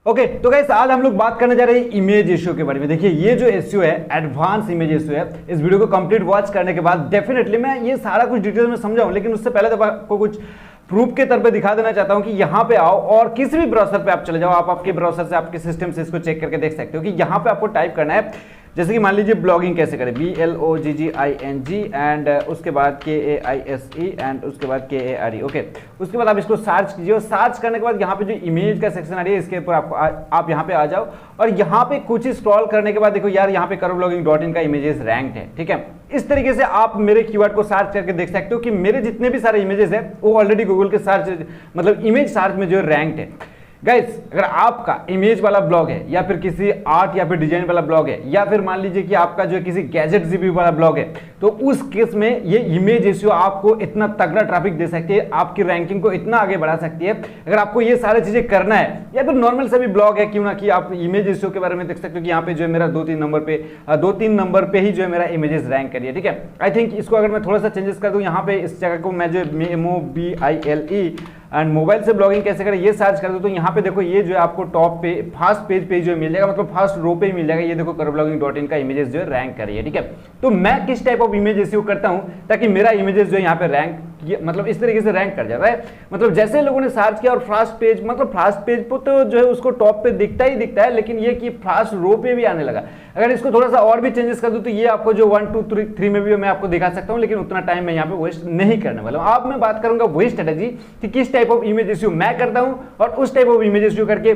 Okay तो guys आज हम लोग बात करने जा रहे हैं इमेज एसईओ के बारे में। देखिए ये जो एसईओ है, एडवांस इमेज एसईओ है, इस वीडियो को कंप्लीट वॉच करने के बाद डेफिनेटली मैं ये सारा कुछ डिटेल में समझाऊं, लेकिन उससे पहले तो आपको कुछ प्रूफ के तौर पे दिखा देना चाहता हूं कि यहाँ पे आओ और किसी भी ब्राउजर पे आप चले जाओ, आप आपके ब्राउजर से आपके सिस्टम से इसको चेक करके देख सकते हो कि यहाँ पे आपको टाइप करना है। जैसे कि मान लीजिए ब्लॉगिंग कैसे करें, BLOGGING एंड उसके बाद KAISE एंड उसके बाद KARE। ओके, उसके बाद आप इसको सर्च कीजिए और सर्च करने के बाद यहाँ पे जो इमेज का सेक्शन आ रही है इसके ऊपर आपको आप यहाँ पे आ जाओ और यहाँ पे कुछ स्क्रॉल करने के बाद देखो यार यहाँ पे karoblogging.in का इमेजेस रैंक्ड है। ठीक है, इस तरीके से आप मेरे कीवर्ड को सर्च करके देख सकते हो कि मेरे जितने भी सारे इमेजेस है वो ऑलरेडी गूगल के सर्च मतलब इमेज सर्च में जो रैंक्ड है। गाइस अगर आपका इमेज वाला ब्लॉग है या फिर किसी आर्ट या फिर डिजाइन वाला ब्लॉग है या फिर मान लीजिए कि आपका जो किसी गैजेट रिव्यू वाला ब्लॉग है, तो उस केस में ये इमेज एसईओ आपको इतना तगड़ा ट्रैफिक दे सकती है, आपकी रैंकिंग को इतना आगे बढ़ा सकती है। अगर आपको ये सारी चीजें करना है या फिर नॉर्मल से भी ब्लॉग है, क्यों ना कि आप इमेज एसईओ के बारे में देख सकते हो कि यहाँ पे जो है मेरा 2-3 नंबर पे ही जो है मेरा इमेजेस रैंक करिए। ठीक है, आई थिंक इसको अगर मैं थोड़ा सा चेंजेस कर दूं, यहाँ पे इस जगह को मैं जो MOBILE एंड मोबाइल से ब्लॉगिंग कैसे करें ये सर्च कर दो, तो यहाँ पे देखो ये जो है आपको टॉप पे फर्स्ट पेज पे जो मिल जाएगा, मतलब फर्स्ट रो पे ही मिल जाएगा। ये देखो karoblogging.in का इमेजेस जो है रैंक करिए। ठीक है, तो मैं किस टाइप ऑफ इमेज एसईओ करता हूँ ताकि मेरा इमेजेस जो है यहाँ पे रैंक मतलब इस तरीके से रैंक कर जाता है। मतलब जैसे लोगों ने सर्च किया और फर्स्ट पेज मतलब फर्स्ट पेज पे तो जो है उसको टॉप पे दिखता ही दिखता है, लेकिन ये कि फर्स्ट रो पे भी आने लगा। अगर इसको थोड़ा सा और भी चेंजेस कर दूं तो ये आपको जो 1 2 3 में भी मैं आपको दिखा सकता हूं, लेकिन उतना टाइम मैं यहाँ पे वेस्ट नहीं करने वाला हूं। अब मैं बात करूंगा वही स्ट्रेटेजी कि किस टाइप ऑफ इमेज एसईओ मैं करता हूं और उस टाइप ऑफ इमेज एसईओ करके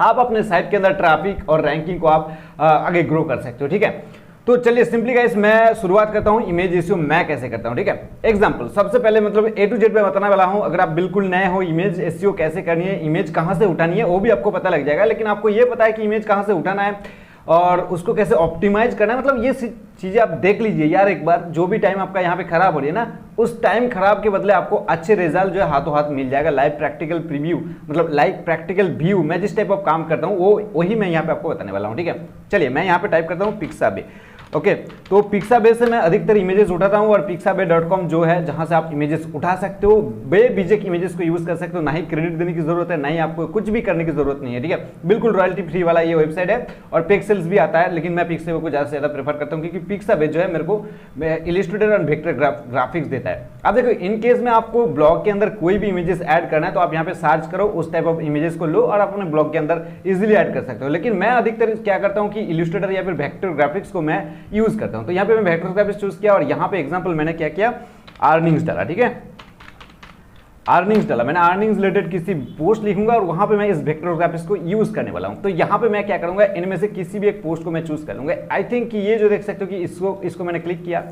आप अपने साइट के अंदर ट्रैफिक और रैंकिंग को आप आगे ग्रो कर सकते हो। ठीक है, तो चलिए सिंपली गाइस मैं शुरुआत करता हूं इमेज एसईओ मैं कैसे करता हूं। ठीक है, एग्जांपल सबसे पहले मतलब A to Z पे बताने वाला हूं। अगर आप बिल्कुल नए हो, इमेज एसईओ कैसे करनी है, इमेज कहां से उठानी है वो भी आपको पता लग जाएगा, लेकिन आपको ये पता है कि इमेज कहां से उठाना है और उसको कैसे ऑप्टिमाइज करना है। मतलब ये चीजें आप देख लीजिए यार एक बार। जो भी टाइम आपका यहाँ पे खराब हो रही है ना, उस टाइम खराब के बदले आपको अच्छे रिजल्ट जो है हाथों हाथ मिल जाएगा। लाइव प्रैक्टिकल प्रीव्यू मतलब लाइव प्रैक्टिकल व्यू, मैं जिस टाइप ऑफ काम करता हूँ वो वही मैं यहाँ पे आपको बताने वाला हूँ। ठीक है, चलिए मैं यहाँ पे टाइप करता हूँ पिक्साबे। ओके, तो पिक्साबे से मैं अधिकतर इमेजेस उठाता हूँ और pixabay.com जो है जहां से आप इमेजेस उठा सकते हो, बेझिझक इमेजेस को यूज कर सकते हो। ना ही क्रेडिट देने की जरूरत है, ना ही आपको कुछ भी करने की जरूरत नहीं है। ठीक है, बिल्कुल रॉयल्टी फ्री वाला ये वेबसाइट है और पिक्सेल्स भी आता है, लेकिन मैं पिक्साबे को ज्यादा से ज्यादा प्रेफर करता हूँ क्योंकि पिक्साबे जो है मेरे को इलिस्ट्रेटर और वेक्टर ग्राफिक्स देता है। अब देखो इन केस में आपको ब्लॉग के अंदर कोई भी इमेजेस ऐड करना है तो आप यहाँ पे सर्च करो, उस टाइप ऑफ इमेजेस को लो और अपने ब्लॉग के अंदर इजिली ऐड कर सकते हो। लेकिन मैं अधिकतर क्या करता हूँ कि इलिस्ट्रेटर या फिर वेक्टर ग्राफिक्स को मैं यूज करता हूँ। तो यहाँ पे मैं वेक्टर ग्राफिक्स चूज किया और यहाँ पे एग्जांपल मैंने क्या किया, अर्निंग्स डाला। ठीक है, अर्निंग्स डाला मैंने, अर्निंग्स रिलेटेड किसी पोस्ट लिखूंगा और वहां पे मैं इस वेक्टर ग्राफिक्स को यूज करने वाला हूं। तो यहाँ पे मैं क्या करूंगा, इनमें से किसी भी एक पोस्ट को मैं चूज कर लूंगा। आई थिंक कि ये जो देख सकते हो कि इसको मैंने क्लिक किया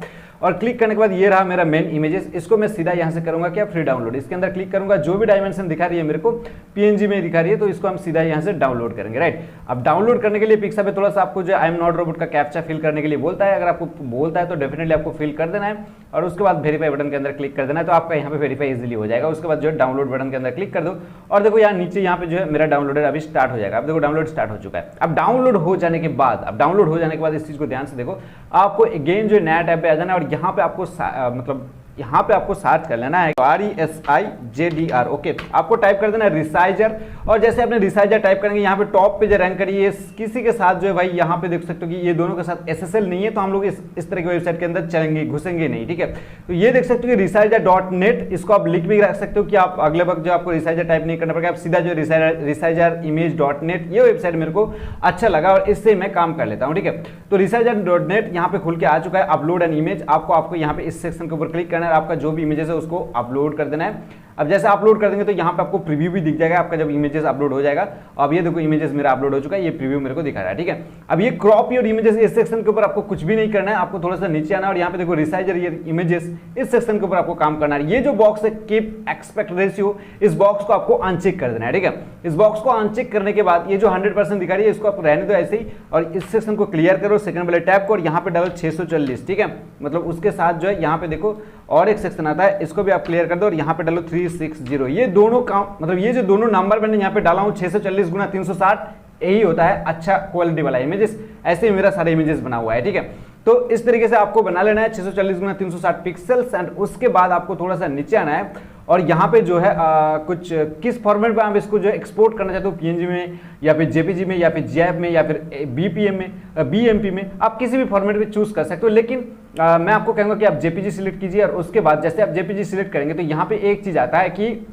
और क्लिक करने के बाद ये रहा मेरा मेन इमेजेस। इसको मैं सीधा यहाँ से करूंगा क्या, फ्री डाउनलोड। इसके अंदर क्लिक करूंगा, जो भी डायमेंशन दिखा रही है मेरे को PNG में दिखा रही है, तो इसको हम सीधा यहाँ से डाउनलोड करेंगे। राइट, अब डाउनलोड करने के लिए पिक्साबे थोड़ा सा आपको जो आई एम नॉट रोबोट का कैप्चा फिल करने के लिए बोलता है। अगर आपको बोलता है तो डेफिनेटली आपको फिल कर देना है और उसके बाद वेरीफाई बटन के अंदर क्लिक कर देना है, तो आपका यहाँ पे वेरीफाई इजिली हो जाएगा। उसके बाद जो है डाउनलोड बटन के अंदर क्लिक कर दो और देखो यहाँ नीचे यहाँ पे जो है मेरा डाउनलोडर अभी स्टार्ट हो जाएगा। अब देखो डाउनलोड स्टार्ट हो चुका है। अब डाउनलोड हो जाने के बाद इस चीज को ध्यान से देखो, आपको अगेन जो नया टैब पे आ जाना है और यहाँ पे आपको मतलब यहाँ पे आपको सर्च कर लेना है RESIJDR। ओके, आपको टाइप कर देना है रिसाइजर और जैसे आपने रिसाइजर टाइप करेंगे यहाँ पे टॉप पे जो रैंक करिए किसी के साथ जो है भाई यहाँ पे देख सकते हो कि ये दोनों के साथ SSL नहीं है, तो हम लोग इस तरह की वेबसाइट के अंदर चलेंगे घुसेंगे नहीं। ठीक है, तो ये देख सकते हो कि रिसाइजर.net, इसको आप लिख भी रख सकते हो कि आप अगले वक्त जो आपको रिसाइजर टाइप नहीं करना पड़ेगा, आप सीधा जो रिसाइजर इमेज.net ये वेबसाइट मेरे को अच्छा लगा और इससे मैं काम कर लेता हूँ। ठीक है, तो रिसाइजर.net यहाँ पे खुल के आ चुका है। अपलोड एन इमेज, आपको यहाँ पे इस सेक्शन के ऊपर क्लिक करना है, आपका जो भी इमेजेस है उसको अपलोड कर देना है। अब जैसे अपलोड कर देंगे तो यहाँ पे आपको प्रीव्यू भी दिख जाएगा आपका जब इमेजेस अपलोड हो जाएगा। अब ये देखो इमेजेस मेरा अपलोड हो चुका है, ये प्रीव्यू मेरे को दिखा रहा है। ठीक है, अब ये क्रॉप योर इमेजेस, इस सेक्शन के ऊपर आपको कुछ भी नहीं करना है, आपको थोड़ा सा नीचे आना और यहाँ पे देखो रिसाइजर ये इमेजेस, इस सेक्शन के ऊपर आपको काम करना है। ये जो बॉक्स है कीप एक्सपेक्ट रेशियो, इस बॉक्स को आपको अनचेक कर देना है। ठीक है, इस बॉक्स को अनचेक करने के बाद ये जो 100% दिखा रही है इसको आप रहने दो ऐसे ही और इस सेक्शन को क्लियर करो, सेकंड वाले टैब को, और यहाँ पे डालो 640। ठीक है, मतलब उसके साथ जो है यहाँ पे देखो और एक सेक्शन आता है, इसको भी आप क्लियर कर दो और यहाँ पे डालो 360। ये दोनों काम मतलब ये जो दोनों नंबर मैंने यहाँ पे डाला हूँ 640 गुना 360, यही होता है अच्छा क्वालिटी वाला इमेजेस। ऐसे ही मेरा सारे इमेजेस बना हुआ है। ठीक है, तो इस तरीके से आपको बना लेना है 640 गुना 360 पिक्सल्स एंड उसके बाद आपको थोड़ा सा नीचे आना है और यहाँ पे जो है कुछ किस फॉर्मेट में आप इसको जो है एक्सपोर्ट करना चाहते हो, पीएनजी में या फिर जेपीजी में या फिर जैप में या फिर बीपीएम में, बीएमपी में, आप किसी भी फॉर्मेट में चूज कर सकते हो। लेकिन मैं आपको कहूँगा कि आप जेपीजी सिलेक्ट कीजिए और उसके बाद जैसे आप जेपीजी सिलेक्ट करेंगे तो यहाँ पे एक चीज़ आता है कि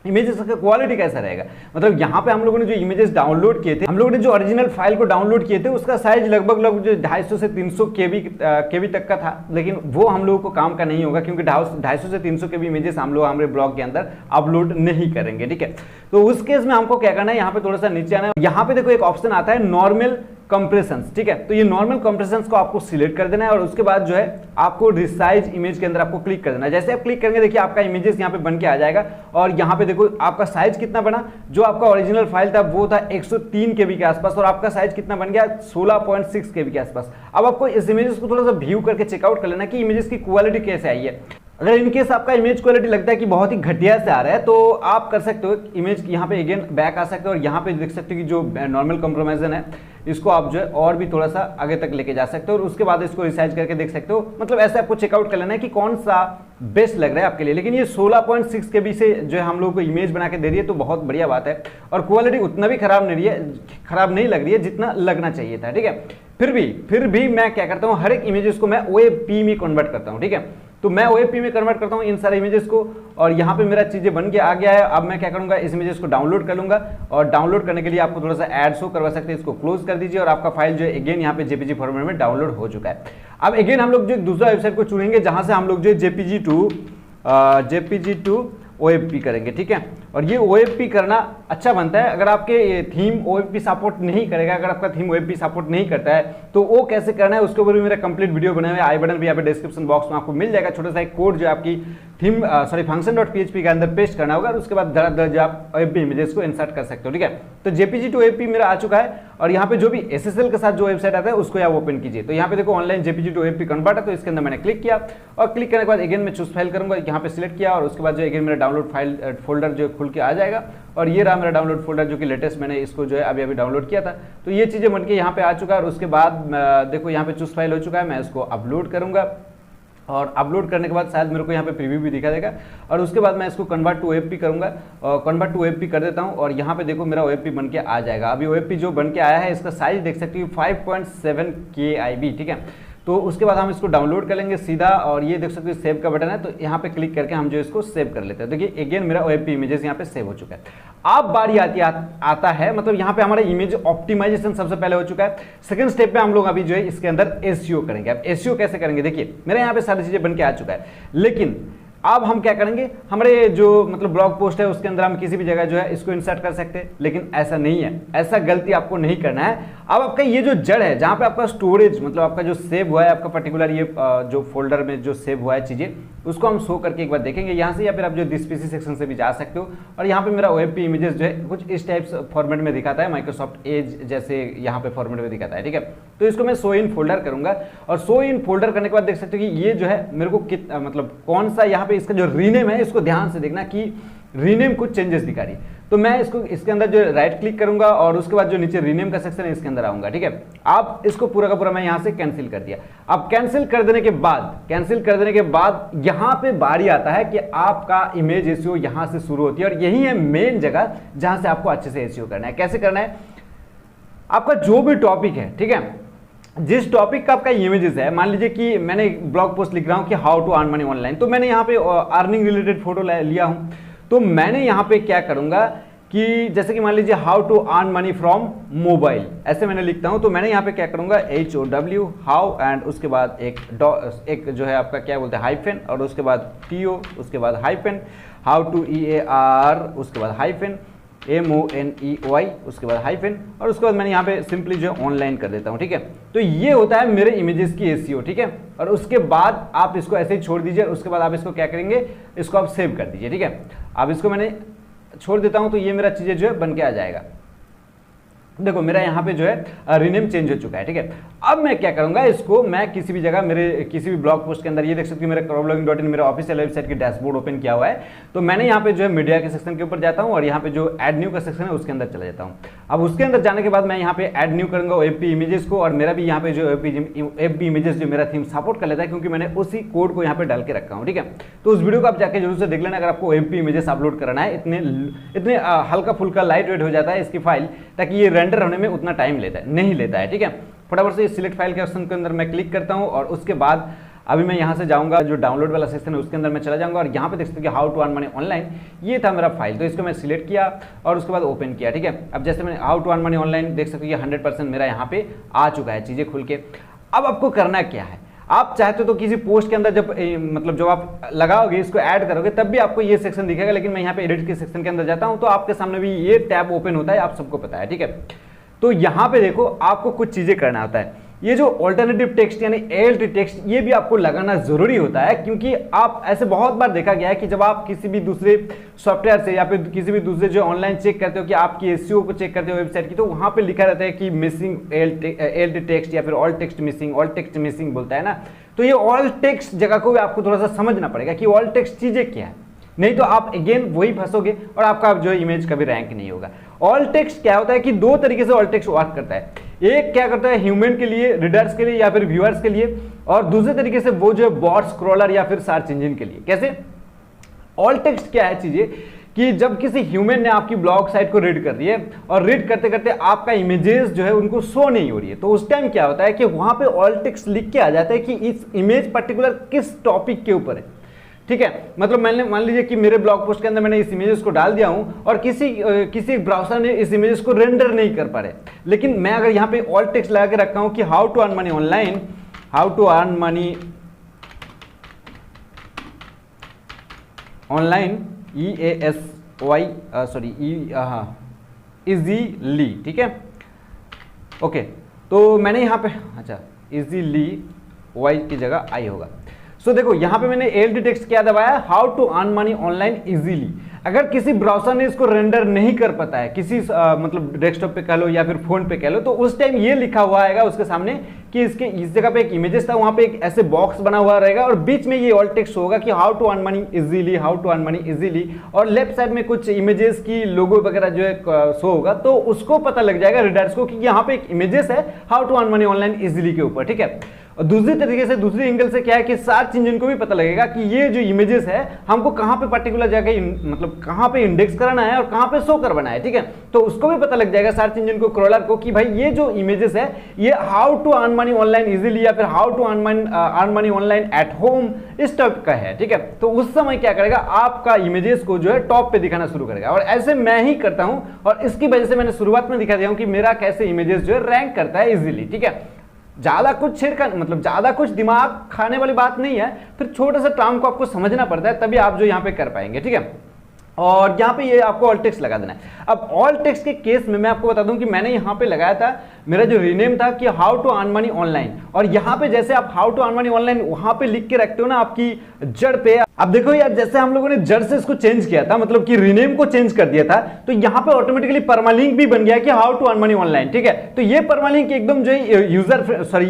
इमेजेस का क्वालिटी कैसा रहेगा। मतलब यहाँ पे हम लोगों ने जो इमेजेस डाउनलोड किए थे, हम लोगों ने जो ओरिजिनल फाइल को डाउनलोड किए थे उसका साइज लगभग जो 250 से 300 केबी तक का था, लेकिन वो हम लोगों को काम का नहीं होगा क्योंकि 250 से 300 केबी इमेजेस हम लोग हमारे ब्लॉग के अंदर अपलोड नहीं करेंगे, ठीक है। तो उस केस में हमको क्या करना है, यहाँ पे थोड़ा सा नीचे आना है, यहाँ पे देखो एक ऑप्शन आता है नॉर्मल कंप्रेशंस, ठीक है। तो ये नॉर्मल कंप्रेशंस को आपको सिलेक्ट कर देना है और उसके बाद जो है आपको रिसाइज इमेज के अंदर आपको क्लिक कर देना है। जैसे आप क्लिक करेंगे देखिए आपका इमेजेस यहाँ पे बन के आ जाएगा और यहाँ पे देखो आपका साइज कितना बना, जो आपका ओरिजिनल फाइल था वो था 103 केबी के आसपास और आपका साइज कितना बन गया 16.6 केबी के आसपास। अब आपको इस इमेजेस को थोड़ा सा व्यू करके चेकआउट कर लेना कि इमेजेस की क्वालिटी कैसे आई है। अगर इनकेस आपका इमेज क्वालिटी लगता है कि बहुत ही घटिया से आ रहा है तो आप कर सकते हो इमेज यहाँ पे अगेन बैक आ सकते हो और यहाँ पे देख सकते हो कि जो नॉर्मल कंप्रोमाइजन है इसको आप जो है और भी थोड़ा सा आगे तक लेके जा सकते हो और उसके बाद इसको रिसाइज करके देख सकते हो। मतलब ऐसे आपको चेकआउट कर लेना है कि कौन सा बेस्ट लग रहा है आपके लिए। लेकिन ये 16.6 केबी से जो है हम लोग को इमेज बना के दे रही है तो बहुत बढ़िया बात है और क्वालिटी उतना भी खराब नहीं लग रही है जितना लगना चाहिए था, ठीक है। फिर भी मैं क्या करता हूँ, हर एक इमेजेस को मैं OAP में कन्वर्ट करता हूँ, ठीक है। तो मैं OAP में कन्वर्ट करता हूँ इन सारे इमेजेस को और यहाँ पे मेरा चीजें बन के आ गया है। अब मैं क्या करूंगा, इस इमेजेस को डाउनलोड कर लूंगा और डाउनलोड करने के लिए आपको थोड़ा सा ऐड शो करवा सकते हैं, इसको क्लोज कर दीजिए और आपका फाइल जो है अगेन यहाँ पे जेपीजी फॉर्मेट में डाउनलोड हो चुका है। अब अगेन हम लोग जो दूसरा वेबसाइट को चुनेंगे जहां से हम लोग जो जेपीजी टू OAP करेंगे, ठीक है। और ये OAP करना अच्छा बनता है। अगर आपके थीम OAP सपोर्ट नहीं करेगा, अगर आपका थीम OAP सपोर्ट नहीं करता है तो वो कैसे करना है उसके ऊपर भी मेरा कंप्लीट वीडियो बना हुआ है, आई बटन भी यहाँ पे डिस्क्रिप्शन बॉक्स में आपको मिल जाएगा। छोटा सा एक कोड जो आपकी थीम function.php के अंदर पेस्ट करना होगा और उसके बाद धड़ जो आप OAP इमेजेस को इंसर्ट कर सकते हो, ठीक है। तो जेपीजी टू OAP मेरा आ चुका है और यहाँ पे जो भी SSL के साथ जो वेबसाइट आता है उसको यहाँ ओपन कीजिए। तो यहाँ पे देखो online JPG to OAP convert है, तो इसके अंदर मैंने क्लिक किया और क्लिक करने के बाद अगेन मैं चूज फाइल करूंगा, यहाँ पे सिलेक्ट किया और उसके बाद जो अगेन मेरा डाउनलोड फाइल फोल्डर जो खुल के आ जाएगा और ये रहा मेरा डाउनलोड फोल्डर जो कि लेटेस्ट मैंने इसको जो है अभी डाउनलोड किया था। तो ये चीजें बनके यहाँ पे आ चुका है और उसके बाद देखो यहाँ पे चूज फाइल हो चुका है। मैं इसको अपलोड करूंगा और अपलोड करने के बाद शायद मेरे को यहाँ पे प्रीव्यू भी दिखा देगा और उसके बाद मैं इसको कन्वर्ट टू OAP करूंगा और कन्वर्ट टू OAP कर देता हूँ और यहाँ पे देखो मेरा OAP बन के आ जाएगा। अभी OAP जो बन के आया है इसका साइज देख सकते हो 5.7 KB, ठीक है। तो उसके बाद हम इसको डाउनलोड कर लेंगे सीधा और ये देख सकते हो सेव का बटन है, तो यहाँ पे क्लिक करके हम जो इसको सेव कर लेते हैं। देखिए अगेन मेरा OAP इमेजेस यहाँ पे सेव हो चुका है। अब बारी आता है, मतलब यहाँ पे हमारा इमेज ऑप्टिमाइजेशन सबसे पहले हो चुका है। सेकंड स्टेप पे हम लोग अभी जो है इसके अंदर SEO करेंगे। अब SEO कैसे करेंगे, देखिए मेरे यहाँ पे सारी चीजें बन के आ चुका है, लेकिन अब हम क्या करेंगे, हमारे जो मतलब ब्लॉग पोस्ट है उसके अंदर हम किसी भी जगह जो है इसको इंसर्ट कर सकते हैं, लेकिन ऐसा नहीं है, ऐसा गलती आपको नहीं करना है। अब आपका ये जो जड़ है जहां पे आपका स्टोरेज मतलब आपका जो सेव हुआ है आपका पर्टिकुलर ये जो फोल्डर में जो सेव हुआ है चीजें, उसको हम शो करके एक बार देखेंगे यहाँ से, या फिर आप जो दिस पीसी सेक्शन से भी जा सकते हो। और यहाँ पे मेरा OAP इमेजेस जो है कुछ इस टाइप फॉर्मेट में दिखाता है, माइक्रोसॉफ्ट एज जैसे यहाँ पे फॉर्मेट में दिखाता है, ठीक है। तो इसको मैं शो इन फोल्डर करूंगा और शो इन फोल्डर करने के बाद देख सकते हो कि ये जो है मेरे को मतलब कौन सा यहाँ पे इसका जो रीनेम है इसको ध्यान से देखना कि रीनेम कुछ चेंजेस दिखा रही है। तो मैं इसको इसके अंदर जो राइट क्लिक करूंगा और उसके बाद जो नीचे रीनेम का सेक्शन है इसके अंदर आऊंगा, ठीक है। अब इसको पूरा का पूरा मैं यहां से कैंसिल कर दिया। अब कैंसिल कर देने के बाद यहां पे बारी आता है कि आपका इमेज SEO यहां से शुरू होती है और यही है मेन जगह जहां से आपको अच्छे से SEO करना है। कैसे करना है, आपका जो भी टॉपिक है, ठीक है, जिस टॉपिक का आपका इमेजेस है, मान लीजिए कि मैंने ब्लॉग पोस्ट लिख रहा हूं कि how to earn money online, तो मैंने यहाँ पे अर्निंग रिलेटेड फोटो लिया हूं, तो मैंने यहाँ पे क्या करूंगा कि जैसे कि मान लीजिए how to earn money from mobile, ऐसे मैंने लिखता हूं, तो मैंने यहाँ पे क्या करूंगा HOW हाउ एंड उसके बाद एक जो है आपका क्या बोलते हैं हाइफन और उसके बाद TO उसके बाद हाइफन, हाउ टू EAR उसके बाद हाइफन, MONEY उसके बाद हाइफन और उसके बाद मैंने यहाँ पे सिंपली जो ऑनलाइन कर देता हूँ, ठीक है। तो ये होता है मेरे इमेजेस की SEO, ठीक है। और उसके बाद आप इसको ऐसे ही छोड़ दीजिए और उसके बाद आप इसको क्या करेंगे, इसको आप सेव कर दीजिए, ठीक है। अब इसको मैंने छोड़ देता हूँ तो ये मेरा चीजें जो है बन के आ जाएगा। देखो मेरा यहाँ पे जो है रीनेम चेंज हो चुका है, ठीक है। अब मैं क्या करूंगा, इसको मैं किसी भी जगह मेरे किसी भी ब्लॉग पोस्ट के अंदर, ये देख सकते हो मेरा crowdblogging.in मेरा ऑफिशियल वेबसाइट की डैशबोर्ड ओपन किया हुआ है। तो मैंने यहाँ पे जो है मीडिया के सेक्शन के ऊपर जाता हूँ और यहाँ पे जो ऐड न्यू का सेक्शन है उसके अंदर चला जाता हूँ। अब उसके अंदर जाने के बाद मैं यहाँ पे ऐड न्यू करूंगा OFP इमेजेस को, और मेरा भी यहाँ पे जो OFP इमेजेस जो मेरा थीम सपोर्ट कर लेता है, क्योंकि मैंने उसी कोड को यहाँ पे डाल के रखा हूँ, ठीक है। तो उस वीडियो को आप जाके जरूर से देख लेना अगर आपको OFP इमेजेस अपलोड करना है। इतने हल्का फुल्का लाइट वेट हो जाता है इसकी फाइल, ताकि ये रेंडर होने में उतना टाइम नहीं लेता है, ठीक है। फटाफट से सिलेक्ट फाइल के ऑप्शन के अंदर मैं क्लिक करता हूं और उसके बाद अभी मैं यहां से जाऊंगा, जो डाउनलोड वाला सेक्शन है उसके अंदर मैं चला जाऊंगा और यहां पे देख सकते हैं कि how to earn money online, ये था मेरा फाइल। तो इसको मैं सिलेक्ट किया और उसके बाद ओपन किया, ठीक है। अब जैसे मैंने how to earn money online देख सकते हैं 100% मेरा यहाँ पे आ चुका है चीजें खुल के। अब आपको करना क्या है, आप चाहते हो तो किसी पोस्ट के अंदर जब आप लगाओगे, इसको ऐड करोगे, तब भी आपको ये सेक्शन दिखेगा। लेकिन मैं यहाँ पे एडिट के सेक्शन के अंदर जाता हूँ तो आपके सामने भी ये टैब ओपन होता है, आप सबको पता है, ठीक है। तो यहाँ पे देखो आपको कुछ चीजें करना होता है। ये जो ऑल्टरनेटिव टेक्स्ट यानी ALT टेक्स्ट, ये भी आपको लगाना जरूरी होता है, क्योंकि आप ऐसे बहुत बार देखा गया है कि जब आप किसी भी दूसरे सॉफ्टवेयर से या फिर किसी भी दूसरे जो ऑनलाइन चेक करते हो कि आपकी SEO को चेक करते हो वेबसाइट की, तो वहां पे लिखा रहता है कि मिसिंग ALT टेक्स्ट या फिर ऑल टेक्स्ट मिसिंग बोलता है ना। तो ये ऑल टेक्स्ट जगह को भी आपको थोड़ा सा समझना पड़ेगा कि ऑल टेक्स्ट चीजें क्या है, नहीं तो आप अगेन वही फंसोगे और आपका जो इमेज कभी रैंक नहीं होगा। ऑल टेक्स्ट क्या होता है कि दो तरीके से ऑल टेक्स्ट वर्क करता है। एक क्या करता है ह्यूमन के लिए, रीडर्स के लिए या फिर व्यूअर्स के लिए, और दूसरे तरीके से वो जो है बॉट, स्क्रॉलर या फिर सर्च इंजन के लिए। कैसे? ऑल टेक्स्ट क्या है चीजें कि जब किसी ह्यूमन ने आपकी ब्लॉग साइट को रीड कर रही है और रीड करते करते आपका इमेजेस जो है उनको शो नहीं हो रही है, तो उस टाइम क्या होता है कि वहां पे ऑल टेक्स्ट लिख के आ जाता है कि इस इमेज पर्टिकुलर किस टॉपिक के ऊपर है, ठीक है। मतलब मैंने मान लीजिए कि मेरे ब्लॉग पोस्ट के अंदर मैंने इस इमेजेस को डाल दिया हूं और किसी ब्राउजर ने इस इमेजेस को रेंडर नहीं कर पा रहे, लेकिन मैं अगर यहां पे ऑल टेक्स्ट लगा के रखा हूं कि how to earn money online, how to earn money online easily, ठीक है, ओके। तो मैंने यहां पे अच्छा इजीली वाई की जगह आई होगा। सो देखो यहां पे मैंने ALT टेक्स्ट क्या दबाया, how to earn money online easily. अगर किसी ब्राउजर ने इसको रेंडर नहीं कर पाता है, किसी मतलब डेस्कटॉप पे कह लो या फिर फोन पे कह लो, तो उस टाइम ये लिखा हुआ आएगा उसके सामने कि इसके इस जगह पे एक इमेजेस था, वहां पे एक ऐसे बॉक्स बना हुआ रहेगा और बीच में ये ऑल टेक्स्ट होगा कि how to earn money easily, how to earn money easily, और लेफ्ट साइड में कुछ इमेजेस की लोगो वगैरह जो है शो होगा। तो उसको पता लग जाएगा रीडर्स को कि यहाँ पे एक इमेजेस है how to earn money online easily के ऊपर, ठीक है। और दूसरी तरीके से, दूसरी एंगल से क्या है कि सर्च इंजन को भी पता लगेगा कि ये जो इमेजेस है हमको कहां पे पर्टिकुलर जगह मतलब कहां पे इंडेक्स कराना है और कहां पे शो करवाना है, ठीक है। तो उसको भी पता लग जाएगा सर्च इंजन को, क्रॉलर को, कि भाई ये जो इमेजेस है ये how to earn money online easily या फिर how to earn money online at home इस टाइप का है, ठीक है। तो उस समय क्या करेगा, आपका इमेजेस को जो है टॉप पे दिखाना शुरू करेगा। और ऐसे मैं ही करता हूं और इसकी वजह से मैंने शुरुआत में दिखा दिया हूं कि मेरा कैसे इमेजेस जो है रैंक करता है इजीली, ठीक है। ज्यादा कुछ छिड़का मतलब ज्यादा कुछ दिमाग खाने वाली बात नहीं है, फिर छोटे से टर्म को आपको समझना पड़ता है, तभी आप जो यहां पे कर पाएंगे, ठीक है। और यहाँ पे ये आपको ऑल टेक्स्ट लगा देना है। अब ऑल टेक्स्ट के केस में मैं आपको बता दूं कि मैंने यहाँ पे लगाया था, मेरा जो रीनेम था कि how to earn money online, और यहाँ पे जैसे आप how to earn money online वहां पे लिख के रखते हो ना आपकी जड़ पे। अब देखो यार, जैसे हम लोगों ने जड़ से इसको चेंज किया था, मतलब कि रीनेम को चेंज कर दिया था, तो यहाँ पे ऑटोमेटिकली परमालिंक भी बन गया कि how to earn money online, ठीक है। तो ये परमालिंक एकदम जो है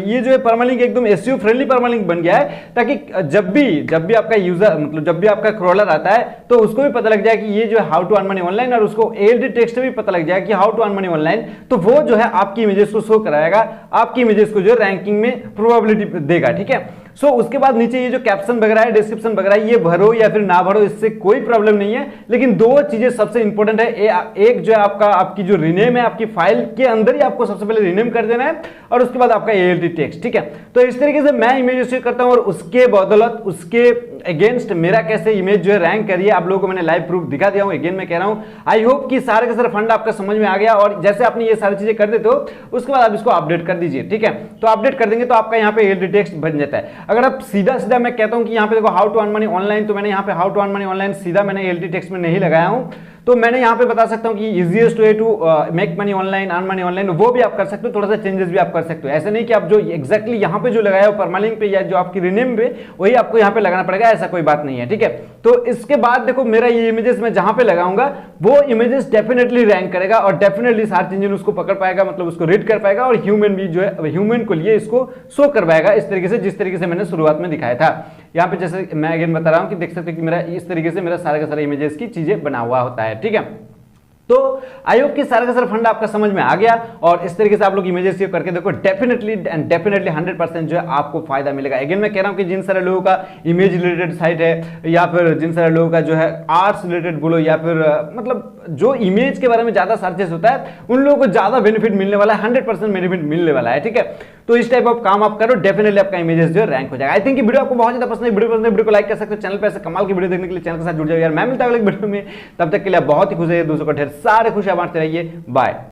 ये जो है परमालिंक एकदम SEO फ्रेंडली परमालिंक बन गया है, ताकि जब भी आपका यूजर मतलब जब भी आपका क्रॉलर आता है तो उसको भी पता लग जाए कि ये जो है how to earn money online, और उसको ALT टेक्स्ट भी पता लग जाए कि how to earn money online, तो वो जो है आपकी इमेजेस को शो कराएगा, आपकी इमेजेस को जो रैंकिंग में प्रोबेबिलिटी देगा, ठीक है। सो उसके बाद नीचे ये जो कैप्शन वगैरह है, डिस्क्रिप्शन वगैरह है, ये भरो या फिर ना भरो, इससे कोई प्रॉब्लम नहीं है। लेकिन दो चीजें सबसे इंपॉर्टेंट है, एक जो है आपकी जो रीनेम है, आपकी फाइल के अंदर ही आपको सबसे पहले रीनेम कर देना है, और उसके बाद आपका ALT टेक्स्ट, ठीक है। तो इस तरीके से मैं इमेज करता हूं और उसके बदौलत उसके अगेंस्ट मेरा कैसे इमेज जो है रैंक करिए, आप लोगों को मैंने लाइव प्रूफ दिखा दिया हूं। अगेन मैं कह रहा हूं, आई होप कि सारे के सारे फंड आपका समझ में आ गया, और जैसे आपने ये सारी चीजें कर देते हो उसके बाद आप इसको अपडेट कर दीजिए, ठीक है। तो अपडेट कर देंगे तो आपका यहाँ पे ALT टेक्स्ट बन जाता है। अगर आप सीधा मैं कहता हूं कि यहाँ पे देखो how to earn money online, तो मैंने यहाँ पे how to earn money online सीधा मैंने ALT टेक्स्ट में नहीं लगाया हूं। तो मैंने यहाँ पे बता सकता हूँ कि easiest way to make money online, earn money online, वो भी आप कर सकते हो, थोड़ा सा चेंजेस भी आप कर सकते हो। ऐसे नहीं कि आप जो एक्जैक्टली यहाँ पे जो लगाया हो परमालिंक पे या जो आपकी रिनेम पे वही आपको यहाँ पे लगाना पड़ेगा, ऐसा कोई बात नहीं है, ठीक है। तो इसके बाद देखो मेरा ये इमेजेस मैं जहां पे लगाऊंगा वो इमेजेस डेफिनेटली रैंक करेगा और डेफिनेटली सर्च इंजन उसको पकड़ पाएगा, मतलब उसको रीड कर पाएगा और ह्यूमन भी जो है ह्यूमन को लिए इसको शो करवाएगा इस तरीके से जिस तरीके से मैंने शुरुआत में दिखाया था। यहाँ पे जैसे मैं अगेन बता रहा हूं कि देख सकते हो कि मेरा इस तरीके से मेरा सारा का सारा इमेजेस की चीजें बना हुआ होता है, ठीक है। तो आई होप कि सारा का सारा फंड आपका समझ में आ गया और इस तरीके से आप लोग इमेजेस सेव करके देखो, डेफिनेटली एंड डेफिनेटली 100% जो है आपको फायदा मिलेगा। अगेन मैं कह रहा हूं कि जिन सारे लोगों का इमेज रिलेटेड साइट है या फिर जिन सारे लोगों का जो है आर्ट्स रिलेटेड बोलो या फिर मतलब जो इमेज के बारे में ज्यादा सर्चेस होता है उन लोगों को ज्यादा बेनिफिट मिलने वाला है, 100% बेनिफिट मिलने वाला है, ठीक है। तो इस टाइप ऑफ काम आप करो, डेफिनेटली आपका इमेजेस जो है रैंक हो जाएगा। आई थिंक वीडियो आपको बहुत ज्यादा पसंद है, वीडियो को लाइक कर सकते हो, चैनल पे ऐसे कमाल की वीडियो देखने के लिए चैनल के साथ जुड़ जाओ यार। मैं मिलता हूं अगले वीडियो में, तब तक के लिए बहुत ही खुश है, दूसरों को ढेर सारे खुशियां बांटते रहिए, बाय।